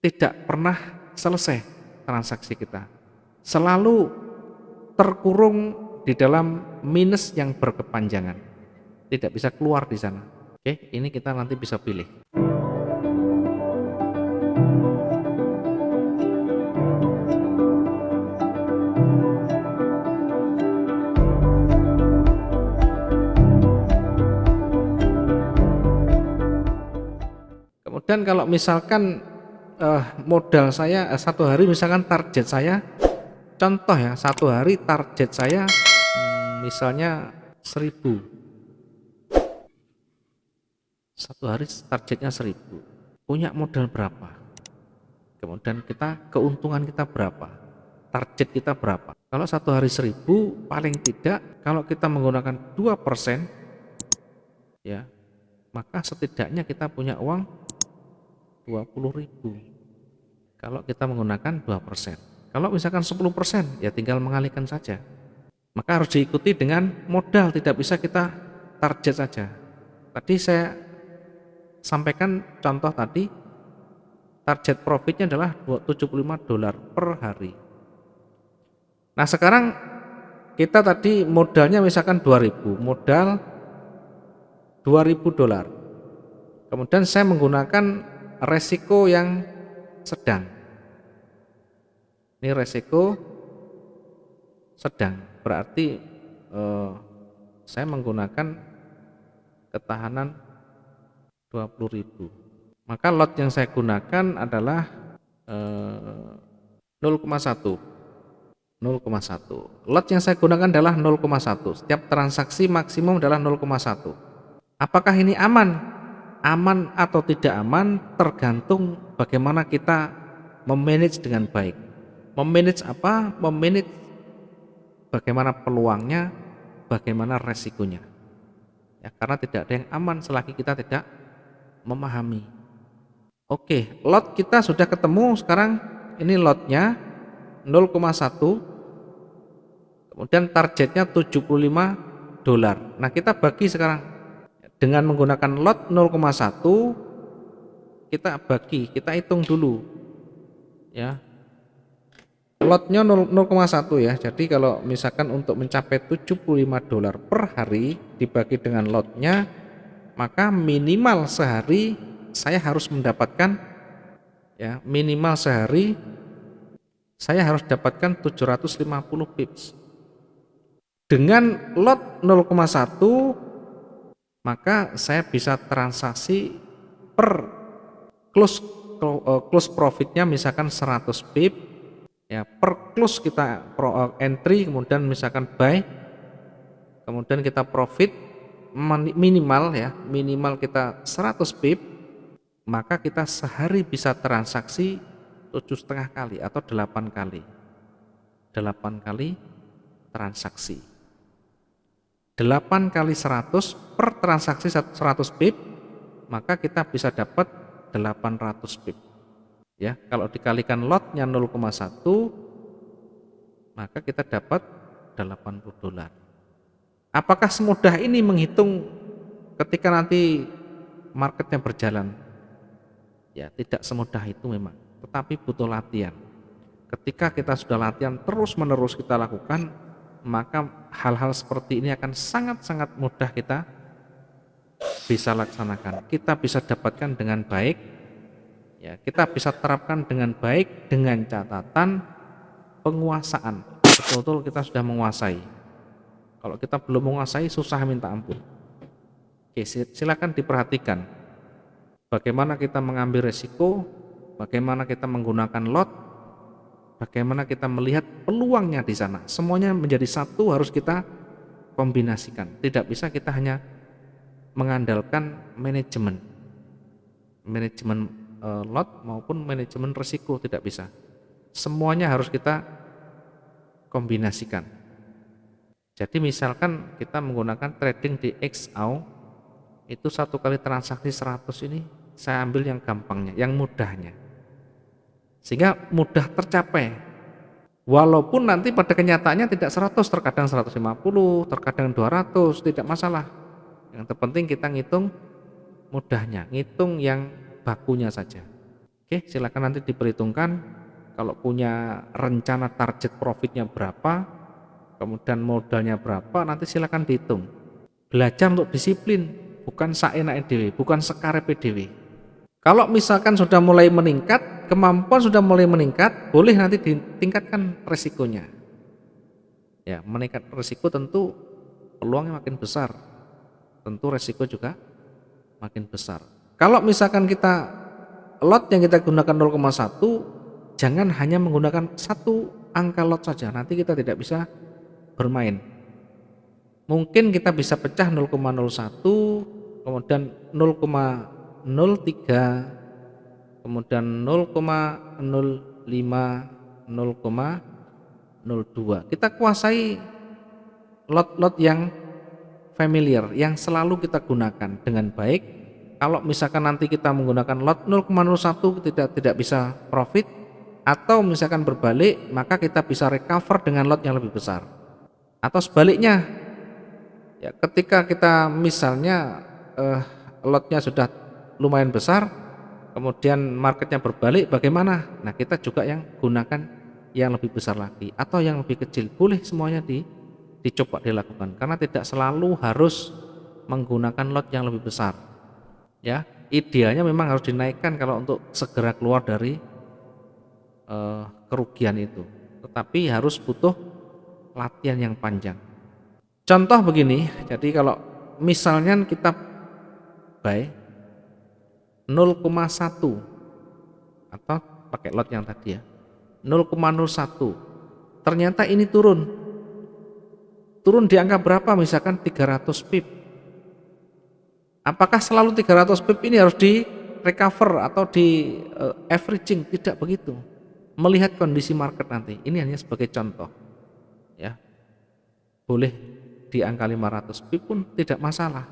tidak pernah selesai transaksi kita. Selalu terkurung di dalam minus yang berkepanjangan. Tidak bisa keluar di sana. Oke, ini kita nanti bisa pilih. Kemudian kalau misalkan modal saya satu hari misalkan target saya, contoh ya, satu hari target saya misalnya 1000, satu hari targetnya 1000, punya modal berapa, kemudian keuntungan kita berapa, target kita berapa. Kalau satu hari 1000, paling tidak kalau kita menggunakan 2%, ya, maka setidaknya kita punya uang 20.000 kalau kita menggunakan 2%. Kalau misalkan 10%, ya tinggal mengalihkan saja. Maka harus diikuti dengan modal, tidak bisa kita target saja. Tadi saya sampaikan contoh tadi, target profitnya adalah $75 per hari. Nah sekarang kita tadi modalnya misalkan 2000, modal $2000. Kemudian saya menggunakan resiko yang sedang. Ini resiko sedang, berarti saya menggunakan ketahanan 20.000. Maka lot yang saya gunakan adalah 0,1. Lot yang saya gunakan adalah 0,1. Setiap transaksi maksimum adalah 0,1. Apakah ini aman? Aman atau tidak aman tergantung bagaimana kita memanage dengan baik. Memanage apa? Memanage bagaimana peluangnya, bagaimana resikonya. Ya, karena tidak ada yang aman selagi kita tidak memahami. Oke, lot kita sudah ketemu. Sekarang ini lotnya 0,1, kemudian targetnya $75. Nah kita bagi sekarang dengan menggunakan lot 0,1, kita bagi, kita hitung dulu ya, lotnya 0,1 ya. Jadi kalau misalkan untuk mencapai $75 per hari dibagi dengan lotnya, maka minimal sehari saya harus mendapatkan, ya, minimal sehari saya harus dapatkan 750 pips. Dengan lot 0,1 maka saya bisa transaksi per close profitnya misalkan 100 pip, ya, per close kita entry, kemudian misalkan buy, kemudian kita profit minimal, ya, minimal kita 100 pip, maka kita sehari bisa transaksi 7,5 kali atau 8 kali transaksi. 8 kali 100 per transaksi 100 pip, maka kita bisa dapat 800 pip. Ya, kalau dikalikan lotnya 0,1, maka kita dapat $80. Apakah semudah ini menghitung ketika nanti marketnya berjalan? Ya, tidak semudah itu memang, tetapi butuh latihan. Ketika kita sudah latihan terus-menerus kita lakukan, maka hal-hal seperti ini akan sangat-sangat mudah kita bisa laksanakan. Kita bisa dapatkan dengan baik, ya, kita bisa terapkan dengan baik dengan catatan penguasaan. Betul-betul kita sudah menguasai. Kalau kita belum menguasai, susah minta ampun. Oke, silakan diperhatikan bagaimana kita mengambil resiko, bagaimana kita menggunakan lot, bagaimana kita melihat peluangnya di sana. Semuanya menjadi satu, harus kita kombinasikan. Tidak bisa kita hanya mengandalkan manajemen lot maupun manajemen risiko, tidak bisa. Semuanya harus kita kombinasikan. Jadi misalkan kita menggunakan trading di XAU, itu satu kali transaksi 100, ini saya ambil yang gampangnya, yang mudahnya, sehingga mudah tercapai. Walaupun nanti pada kenyataannya tidak 100, terkadang 150, terkadang 200, tidak masalah. Yang terpenting kita ngitung mudahnya, ngitung yang bakunya saja. Oke, silakan nanti diperhitungkan kalau punya rencana target profitnya berapa, kemudian modalnya berapa, nanti silakan dihitung. Belajar untuk disiplin, bukan saenake dhewe, bukan sekarepe dhewe. Kalau misalkan sudah mulai meningkat, kemampuan sudah mulai meningkat, boleh nanti ditingkatkan resikonya. Ya, meningkat resiko tentu peluangnya makin besar. Tentu resiko juga makin besar. Kalau misalkan kita lot yang kita gunakan 0,1, jangan hanya menggunakan satu angka lot saja. Nanti kita tidak bisa bermain. Mungkin kita bisa pecah 0,01, kemudian 0,03, kemudian 0,05, 0,02. Kita kuasai lot-lot yang familiar, yang selalu kita gunakan dengan baik. Kalau misalkan nanti kita menggunakan lot 0,01 tidak bisa profit, atau misalkan berbalik, maka kita bisa recover dengan lot yang lebih besar. Atau sebaliknya, ya, ketika kita misalnya lotnya sudah lumayan besar, kemudian marketnya berbalik, bagaimana? Nah, kita juga yang gunakan yang lebih besar lagi atau yang lebih kecil, boleh semuanya dicoba dilakukan, karena tidak selalu harus menggunakan lot yang lebih besar. Ya, idealnya memang harus dinaikkan kalau untuk segera keluar dari kerugian itu, tetapi harus butuh latihan yang panjang. Contoh begini, jadi kalau misalnya kita buy 0,1 atau pakai lot yang tadi ya, 0,01, ternyata ini turun di angka berapa, misalkan 300 pip. Apakah selalu 300 pip ini harus di recover atau di averaging? Tidak begitu. Melihat kondisi market nanti. Ini hanya sebagai contoh. Ya. Boleh di angka 500 pip pun tidak masalah.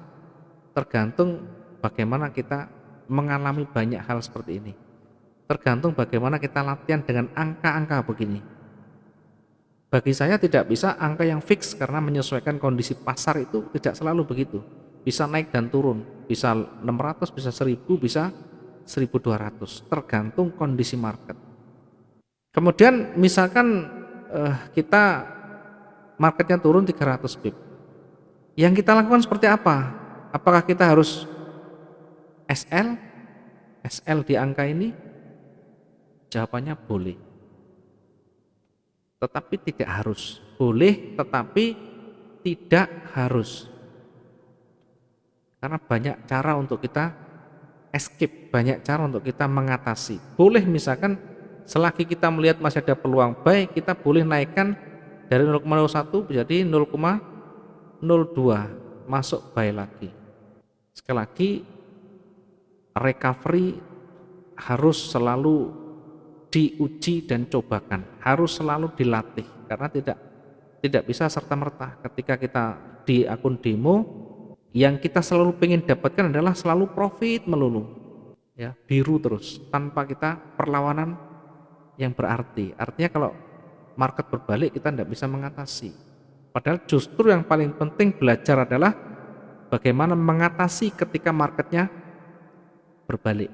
Tergantung bagaimana kita mengalami banyak hal seperti ini. Tergantung bagaimana kita latihan dengan angka-angka begini. Bagi saya tidak bisa angka yang fix, karena menyesuaikan kondisi pasar itu tidak selalu begitu. Bisa naik dan turun, bisa 600, bisa 1000, bisa 1200, tergantung kondisi market. Kemudian misalkan kita marketnya turun 300 pip. Yang kita lakukan seperti apa? Apakah kita harus SL di angka ini? Jawabannya boleh. Tetapi tidak harus. Boleh tetapi tidak harus. Karena banyak cara untuk kita escape, banyak cara untuk kita mengatasi. Boleh misalkan selagi kita melihat masih ada peluang buy, kita boleh naikkan dari 0,01 menjadi 0,02, masuk buy lagi. Sekali lagi, recovery harus selalu diuji dan cobakan, harus selalu dilatih, karena tidak bisa serta-merta. Ketika kita di akun demo, yang kita selalu pengen dapatkan adalah selalu profit melulu, ya, biru terus, tanpa kita perlawanan yang berarti. Artinya kalau market berbalik kita tidak bisa mengatasi. Padahal justru yang paling penting belajar adalah bagaimana mengatasi ketika marketnya berbalik.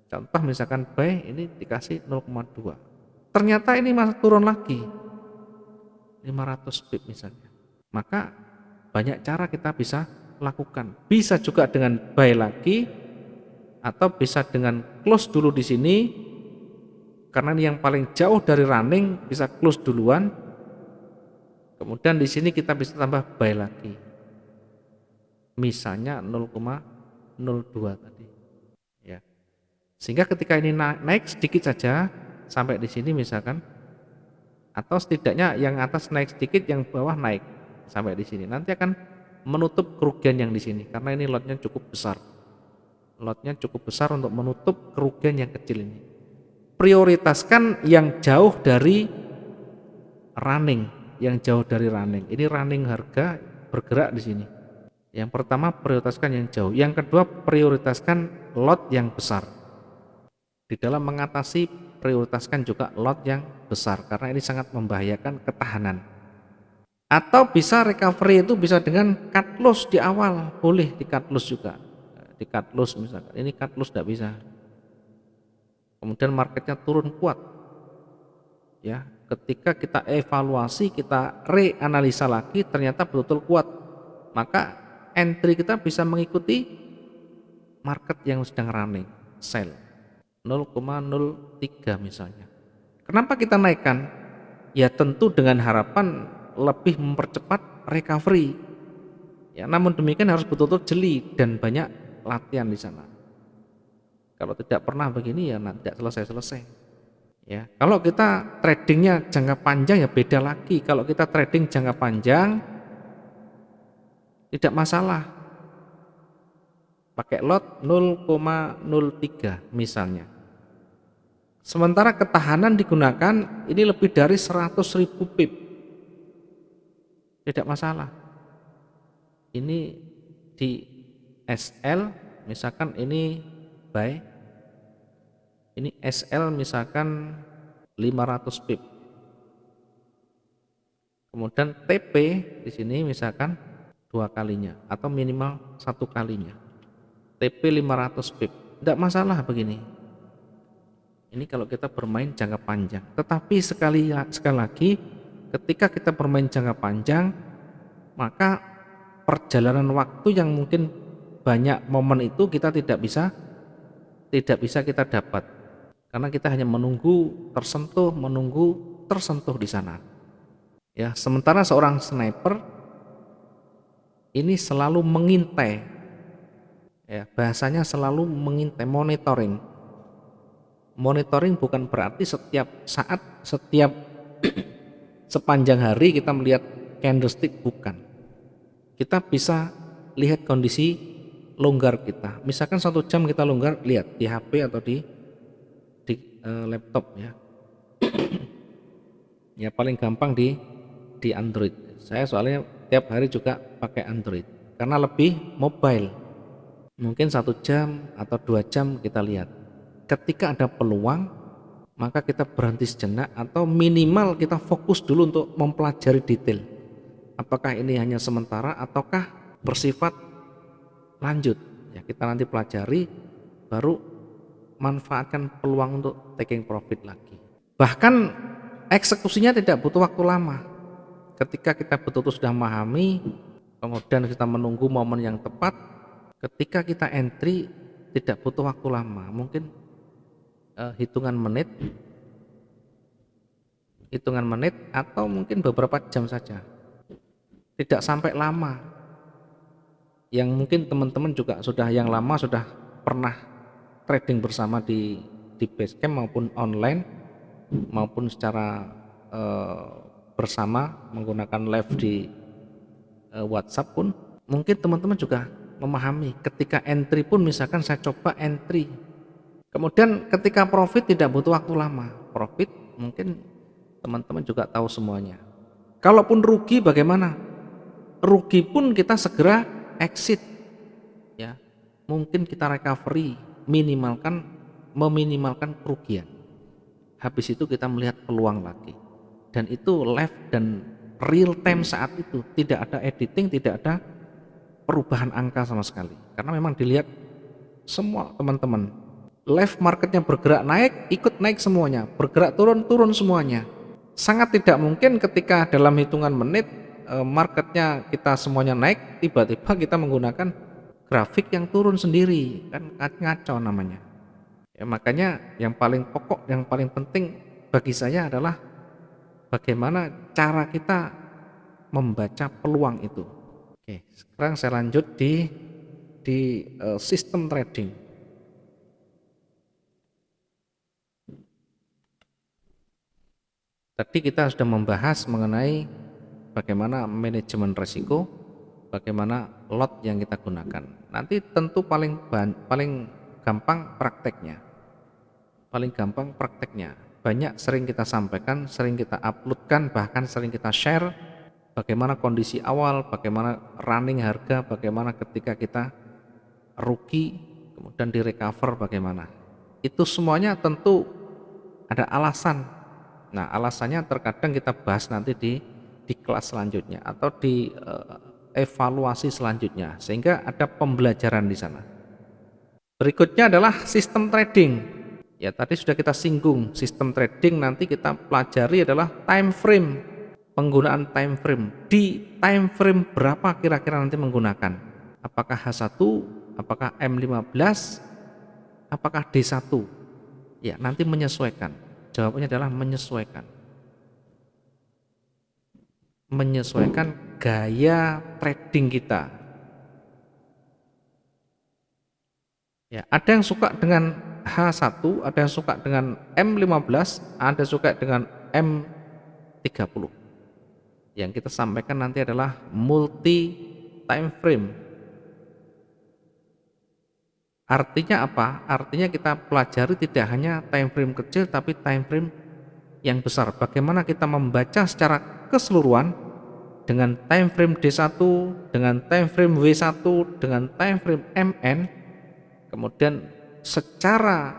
Contoh misalkan buy ini dikasih 0,2, ternyata ini masih turun lagi 500 pip misalnya, maka banyak cara kita bisa lakukan. Bisa juga dengan buy lagi, atau bisa dengan close dulu di sini, karena ini yang paling jauh dari running, bisa close duluan. Kemudian di sini kita bisa tambah buy lagi, misalnya 0,02 tadi. Ya. Sehingga ketika ini naik sedikit saja sampai di sini misalkan, atau setidaknya yang atas naik sedikit, yang bawah naik sampai di sini, nanti akan menutup kerugian yang di sini, karena ini lotnya cukup besar. Lotnya cukup besar untuk menutup kerugian yang kecil ini. Prioritaskan yang jauh dari running, yang jauh dari running. Ini running harga bergerak di sini. Yang pertama prioritaskan yang jauh, yang kedua prioritaskan lot yang besar. Di dalam mengatasi prioritaskan juga lot yang besar, karena ini sangat membahayakan ketahanan. Atau bisa recovery itu bisa dengan cut loss di awal, boleh di cut loss juga. Di cut loss misalkan, ini cut loss tidak bisa. kemudian marketnya turun kuat, ya, ketika kita evaluasi, kita reanalisa lagi, ternyata betul-betul kuat, maka entry kita bisa mengikuti market yang sedang running, sell 0,03 misalnya. Kenapa kita naikkan? Ya tentu dengan harapan lebih mempercepat recovery. Ya, namun demikian harus betul-betul jeli dan banyak latihan di sana. Kalau tidak pernah begini ya tidak selesai-selesai. Ya, kalau kita tradingnya jangka panjang ya beda lagi. Kalau kita trading jangka panjang tidak masalah. Pakai lot 0,03 misalnya. Sementara ketahanan digunakan ini lebih dari 100.000 pip. Tidak masalah. Ini di SL misalkan ini buy, ini SL misalkan 500 pip. Kemudian TP di sini misalkan 2 kalinya atau minimal 1 kalinya. TP 500 pip. Tidak masalah begini. Ini kalau kita bermain jangka panjang. Tetapi sekali lagi ketika kita bermain jangka panjang, maka perjalanan waktu yang mungkin banyak momen itu kita tidak bisa kita dapat, karena kita hanya menunggu tersentuh di sana. Ya, sementara seorang sniper ini selalu mengintai, ya, bahasanya selalu mengintai, monitoring bukan berarti setiap saat, setiap sepanjang hari kita melihat candlestick, bukan. Kita bisa lihat kondisi longgar kita, misalkan 1 jam kita longgar, lihat di HP atau di laptop, ya. Ya paling gampang di Android. Saya soalnya tiap hari juga pakai Android karena lebih mobile. Mungkin 1 jam atau 2 jam kita lihat. Ketika ada peluang, maka kita berhenti sejenak atau minimal kita fokus dulu untuk mempelajari detail. Apakah ini hanya sementara ataukah bersifat lanjut? Ya, kita nanti pelajari, baru manfaatkan peluang untuk taking profit lagi. Bahkan eksekusinya tidak butuh waktu lama. Ketika kita betul-betul sudah memahami, kemudian kita menunggu momen yang tepat, ketika kita entry tidak butuh waktu lama, mungkin hitungan menit atau mungkin beberapa jam saja, tidak sampai lama. Yang mungkin teman-teman juga yang lama sudah pernah trading bersama di Basecamp maupun online maupun secara bersama menggunakan live di WhatsApp pun, mungkin teman-teman juga memahami ketika entry pun, misalkan saya coba entry, kemudian ketika profit tidak butuh waktu lama. Profit mungkin teman-teman juga tahu semuanya. Kalaupun rugi bagaimana? Rugi pun kita segera exit, ya. Mungkin kita recovery, meminimalkan kerugian. Habis itu kita melihat peluang lagi. Dan itu live dan real time saat itu, tidak ada editing, tidak ada perubahan angka sama sekali. Karena memang dilihat semua teman-teman. Live marketnya bergerak naik, ikut naik semuanya. Bergerak turun, turun semuanya. Sangat tidak mungkin ketika dalam hitungan menit marketnya kita semuanya naik, tiba-tiba kita menggunakan grafik yang turun sendiri, kan ngaco namanya. Ya, makanya yang paling pokok, yang paling penting bagi saya adalah bagaimana cara kita membaca peluang itu. Oke, sekarang saya lanjut di sistem trading. Tadi kita sudah membahas mengenai bagaimana manajemen risiko, bagaimana lot yang kita gunakan. Nanti tentu paling gampang prakteknya. Banyak sering kita sampaikan, sering kita uploadkan, bahkan sering kita share bagaimana kondisi awal, bagaimana running harga, bagaimana ketika kita rugi kemudian direcover bagaimana. Itu semuanya tentu ada alasan. Nah, alasannya terkadang kita bahas nanti di kelas selanjutnya atau di evaluasi selanjutnya, sehingga ada pembelajaran di sana. Berikutnya adalah sistem trading. Ya tadi sudah kita singgung, sistem trading nanti kita pelajari adalah time frame, penggunaan time frame. Di time frame berapa kira-kira nanti menggunakan? Apakah H1, apakah M15, apakah D1? Ya nanti menyesuaikan. Jawabannya adalah menyesuaikan. Menyesuaikan gaya trading kita. Ya, ada yang suka dengan H1, ada yang suka dengan M15, ada yang suka dengan M30. Yang kita sampaikan nanti adalah multi time frame. Artinya apa? Artinya kita pelajari tidak hanya time frame kecil tapi time frame yang besar. Bagaimana kita membaca secara keseluruhan dengan time frame D1, dengan time frame W1, dengan time frame MN, kemudian secara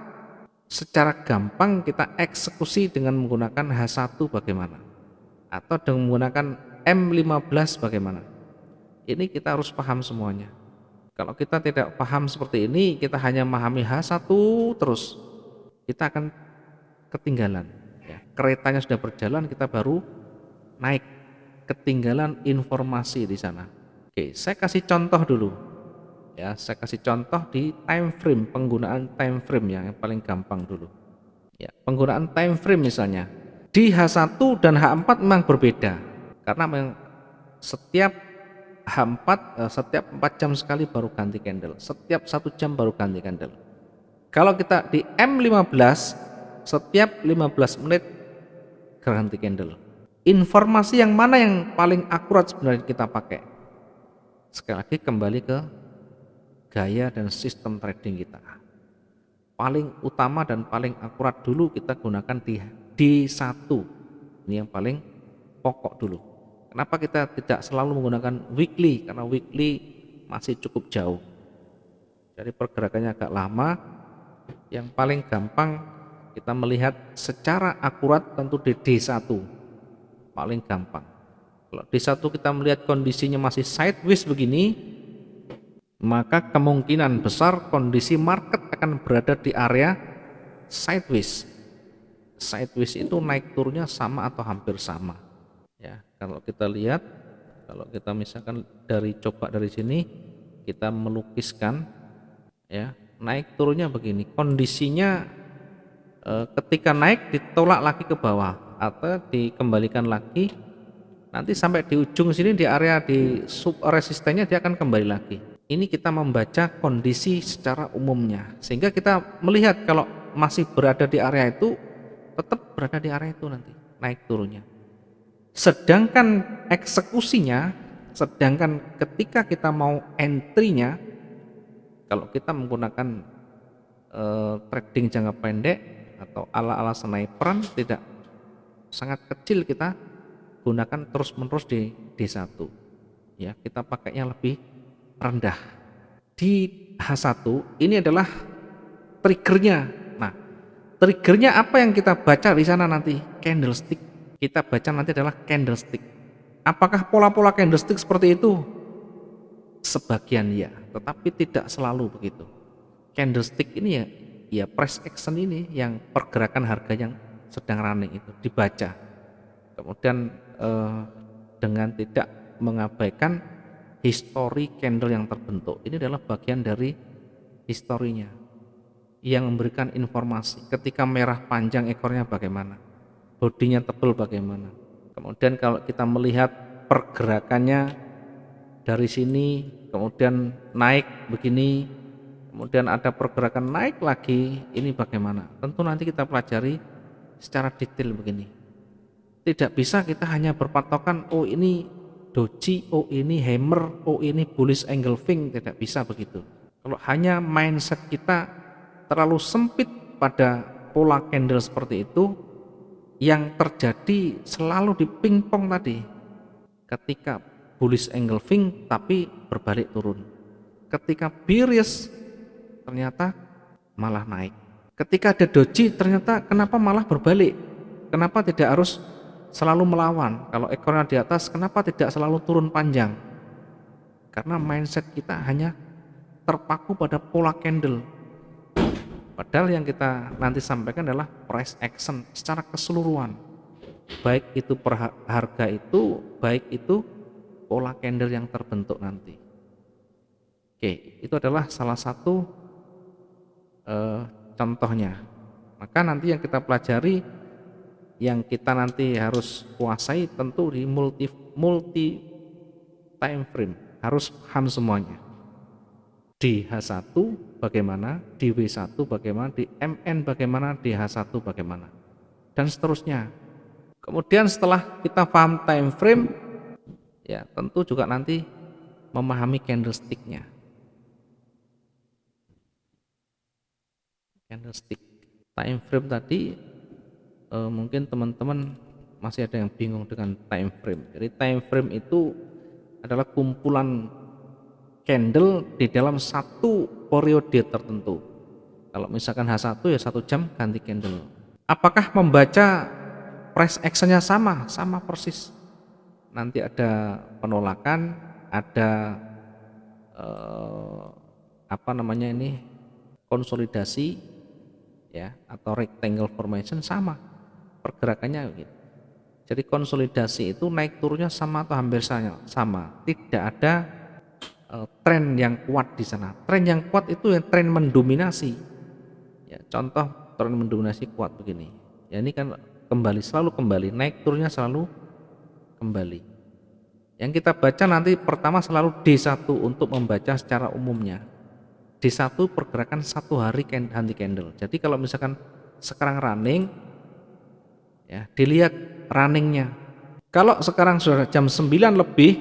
gampang kita eksekusi dengan menggunakan H1 bagaimana, atau dengan menggunakan M15 bagaimana. Ini kita harus paham semuanya. Kalau kita tidak paham seperti ini, kita hanya memahami H1 terus, kita akan ketinggalan ya. Keretanya sudah berjalan, kita baru naik, ketinggalan informasi di sana. Oke, saya kasih contoh dulu ya, saya kasih contoh di time frame, penggunaan time frame yang paling gampang dulu ya. Penggunaan time frame misalnya di H1 dan H4 memang berbeda, karena memang setiap H4 setiap 4 jam sekali baru ganti candle, setiap 1 jam baru ganti candle. Kalau kita di M15 setiap 15 menit ganti candle. Informasi yang mana yang paling akurat sebenarnya kita pakai? Sekali lagi kembali ke gaya dan sistem trading kita. Paling utama dan paling akurat dulu kita gunakan di D1. Ini yang paling pokok dulu. Kenapa kita tidak selalu menggunakan weekly? Karena weekly masih cukup jauh. Jadi pergerakannya agak lama. Yang paling gampang kita melihat secara akurat tentu di D1. Paling gampang. Kalau D1 kita melihat kondisinya masih sideways begini, maka kemungkinan besar kondisi market akan berada di area sideways. Sideways itu naik turunnya sama atau hampir sama. Ya, kalau kita lihat, kalau kita misalkan coba dari sini kita melukiskan ya, naik turunnya begini. Kondisinya ketika naik ditolak lagi ke bawah atau dikembalikan lagi, nanti sampai di ujung sini di area di sub resistennya dia akan kembali lagi. Ini kita membaca kondisi secara umumnya, sehingga kita melihat kalau masih berada di area itu, tetap berada di area itu nanti naik turunnya. Sedangkan eksekusinya, sedangkan ketika kita mau entry-nya, kalau kita menggunakan trading jangka pendek atau ala-ala sniperan, tidak, sangat kecil kita gunakan terus-menerus di D1 ya, kita pakainya lebih rendah. Di H1 ini adalah triggernya. Nah, triggernya apa yang kita baca di sana nanti? Candlestick. Kita baca nanti adalah candlestick. Apakah pola-pola candlestick seperti itu? Sebagian ya, tetapi tidak selalu begitu. Candlestick ini ya price action ini yang pergerakan harga yang sedang running itu dibaca. Kemudian dengan tidak mengabaikan histori candle yang terbentuk. Ini adalah bagian dari historinya yang memberikan informasi ketika merah panjang ekornya bagaimana, bodinya tebal bagaimana. Kemudian kalau kita melihat pergerakannya dari sini, kemudian naik begini, kemudian ada pergerakan naik lagi, ini bagaimana? Tentu nanti kita pelajari secara detail begini. Tidak bisa kita hanya berpatokan, oh ini doji, oh ini hammer, oh ini bullish engulfing, tidak bisa begitu. Kalau hanya mindset kita terlalu sempit pada pola candle seperti itu, yang terjadi selalu di pingpong tadi. Ketika bullish engulfing tapi berbalik turun. Ketika bearish ternyata malah naik. Ketika ada doji ternyata kenapa malah berbalik? Kenapa tidak harus selalu melawan? Kalau ekornya di atas, kenapa tidak selalu turun panjang? Karena mindset kita hanya terpaku pada pola candle. Padahal yang kita nanti sampaikan adalah price action secara keseluruhan, baik itu per harga itu, baik itu pola candle yang terbentuk nanti. Oke, itu adalah salah satu contohnya. Maka nanti yang kita pelajari, yang kita nanti harus kuasai tentu di multi time frame, harus paham semuanya. Di H1 bagaimana, di W1 bagaimana, di MN bagaimana, di H1 bagaimana, dan seterusnya. Kemudian setelah kita paham time frame, ya tentu juga nanti memahami candlestick-nya. Candlestick time frame tadi mungkin teman-teman masih ada yang bingung dengan time frame. Jadi time frame itu adalah kumpulan candle di dalam satu periode tertentu. Kalau misalkan H1 ya 1 jam ganti candle. Apakah membaca price action-nya sama? Sama persis. Nanti ada penolakan, ada konsolidasi, ya, atau rectangle formation, sama pergerakannya gitu. Jadi konsolidasi itu naik turunnya sama atau hampir sama, tidak ada tren yang kuat di sana. Tren yang kuat itu yang tren mendominasi. Ya, contoh tren mendominasi kuat begini. Ya ini kan selalu kembali, naik turunnya selalu kembali. Yang kita baca nanti pertama selalu D1 untuk membaca secara umumnya. D1 pergerakan 1 hari ganti candle. Jadi kalau misalkan sekarang running, ya dilihat runningnya. Kalau sekarang sudah jam 9 lebih,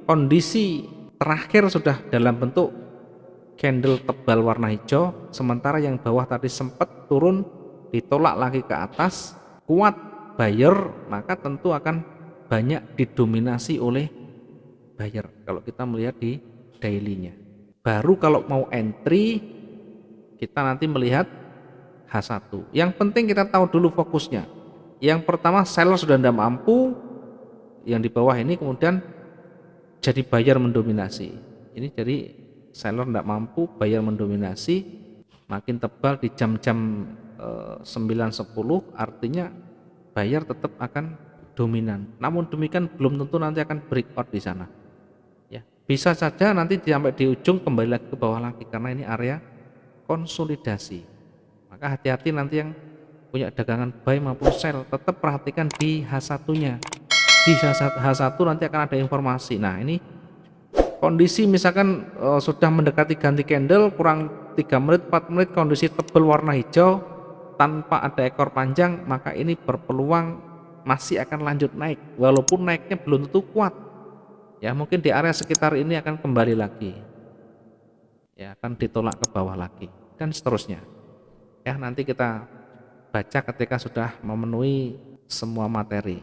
kondisi terakhir sudah dalam bentuk candle tebal warna hijau, sementara yang bawah tadi sempat turun, ditolak lagi ke atas, kuat buyer, maka tentu akan banyak didominasi oleh buyer kalau kita melihat di daily-nya. Baru kalau mau entry, kita nanti melihat H1. Yang penting kita tahu dulu fokusnya. Yang pertama, seller sudah tidak mampu, yang di bawah ini kemudian jadi buyer mendominasi. Ini jadi seller tidak mampu, buyer mendominasi, makin tebal di jam-jam 9-10, artinya buyer tetap akan dominan. Namun demikian belum tentu nanti akan breakout di sana. Ya, bisa saja nanti sampai di ujung kembali lagi ke bawah lagi karena ini area konsolidasi. Maka hati-hati nanti yang punya dagangan buy maupun sell, tetap perhatikan di H1-nya. Di H1 nanti akan ada informasi. Nah, ini kondisi misalkan sudah mendekati ganti candle, kurang 3 menit 4 menit, kondisi tebal warna hijau tanpa ada ekor panjang, maka ini berpeluang masih akan lanjut naik walaupun naiknya belum tentu kuat. Ya, mungkin di area sekitar ini akan kembali lagi. Ya, akan ditolak ke bawah lagi dan seterusnya. Ya, nanti kita baca ketika sudah memenuhi semua materi.